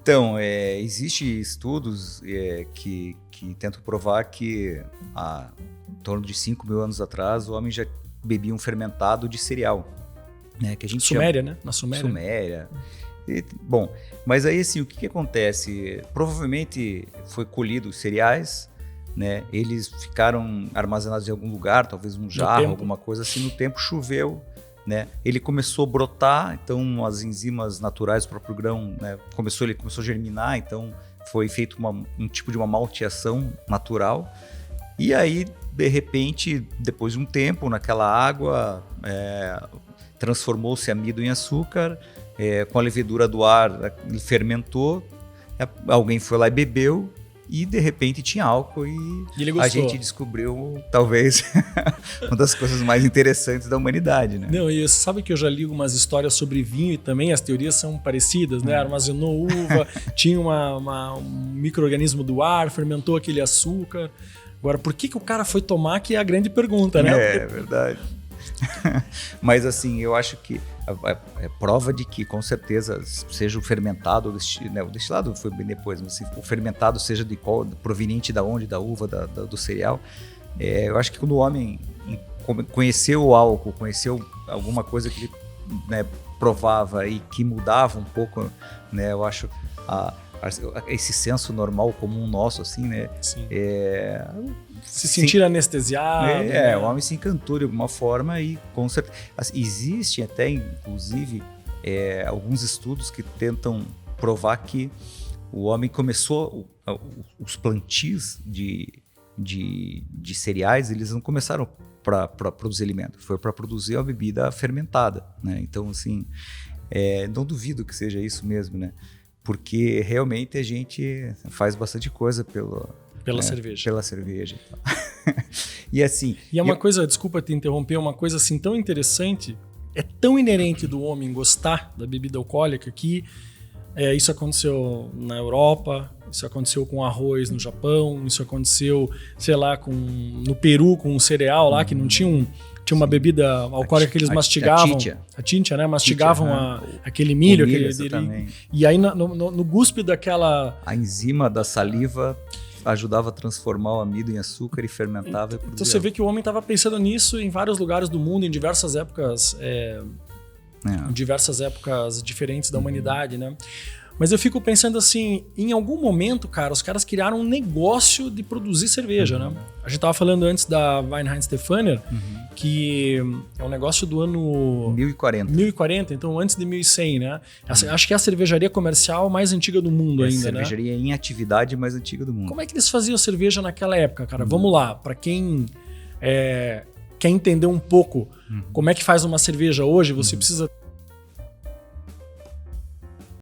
Então, existem estudos que tentam provar que há em torno de 5.000 anos atrás o homem já bebia um fermentado de cereal. Né, que a gente Suméria, chama, né? Na Suméria. Suméria. Bom, mas aí assim, o que acontece? Provavelmente foi colhido os cereais, né? Eles ficaram armazenados em algum lugar, talvez um jarro, alguma coisa assim, no tempo choveu, né? Ele começou a brotar, então as enzimas naturais do próprio grão, né? Ele começou a germinar, então foi feito um tipo de uma malteação natural. E aí, de repente, depois de um tempo, naquela água, transformou-se amido em açúcar, com a levedura do ar, ele fermentou, alguém foi lá e bebeu, e de repente tinha álcool e a gente descobriu, talvez, uma das coisas mais interessantes da humanidade, né? Não, e você sabe que eu já li algumas histórias sobre vinho e também as teorias são parecidas, né? Armazenou uva, tinha um micro-organismo do ar, fermentou aquele açúcar. Agora, por que o cara foi tomar, que é a grande pergunta, né? É verdade. Mas assim, eu acho que é prova de que, com certeza, seja o fermentado, né, o destilado foi bem depois, mas se o fermentado seja proveniente da onde, da uva, do cereal, eu acho que quando o homem conheceu o álcool, conheceu alguma coisa que ele, né, provava e que mudava um pouco, né, eu acho esse senso normal comum nosso, assim, né? Sim. Se sentir anestesiado. Né? O homem se encantou de alguma forma e com certeza. Assim, existe até, inclusive, alguns estudos que tentam provar que o homem começou, os plantios de cereais, eles não começaram para produzir alimento, foi para produzir uma bebida fermentada, né? Então, assim, não duvido que seja isso mesmo, né? Porque realmente a gente faz bastante coisa pela cerveja. Pela cerveja. E assim... E é uma coisa, desculpa te interromper, uma coisa assim tão interessante, é tão inerente do homem gostar da bebida alcoólica que isso aconteceu na Europa, isso aconteceu com arroz no Japão, isso aconteceu, sei lá, no Peru com um cereal lá que não tinha uma bebida alcoólica que eles mastigavam. A tintia, né? Mastigavam aquele milho. E aí no guspe daquela... A enzima da saliva ajudava a transformar o amido em açúcar e fermentava. Então você vê que o homem estava pensando nisso em vários lugares do mundo, em diversas épocas, em diversas épocas diferentes da humanidade, né? Mas eu fico pensando assim, em algum momento, cara, os caras criaram um negócio de produzir cerveja, né? A gente tava falando antes da Weihenstephaner, que é um negócio do ano... 1040, então antes de 1100, né? Acho que é a cervejaria comercial mais antiga do mundo ainda, né? A cervejaria em atividade mais antiga do mundo. Como é que eles faziam cerveja naquela época, cara? Vamos lá, para quem quer entender um pouco como é que faz uma cerveja hoje, você precisa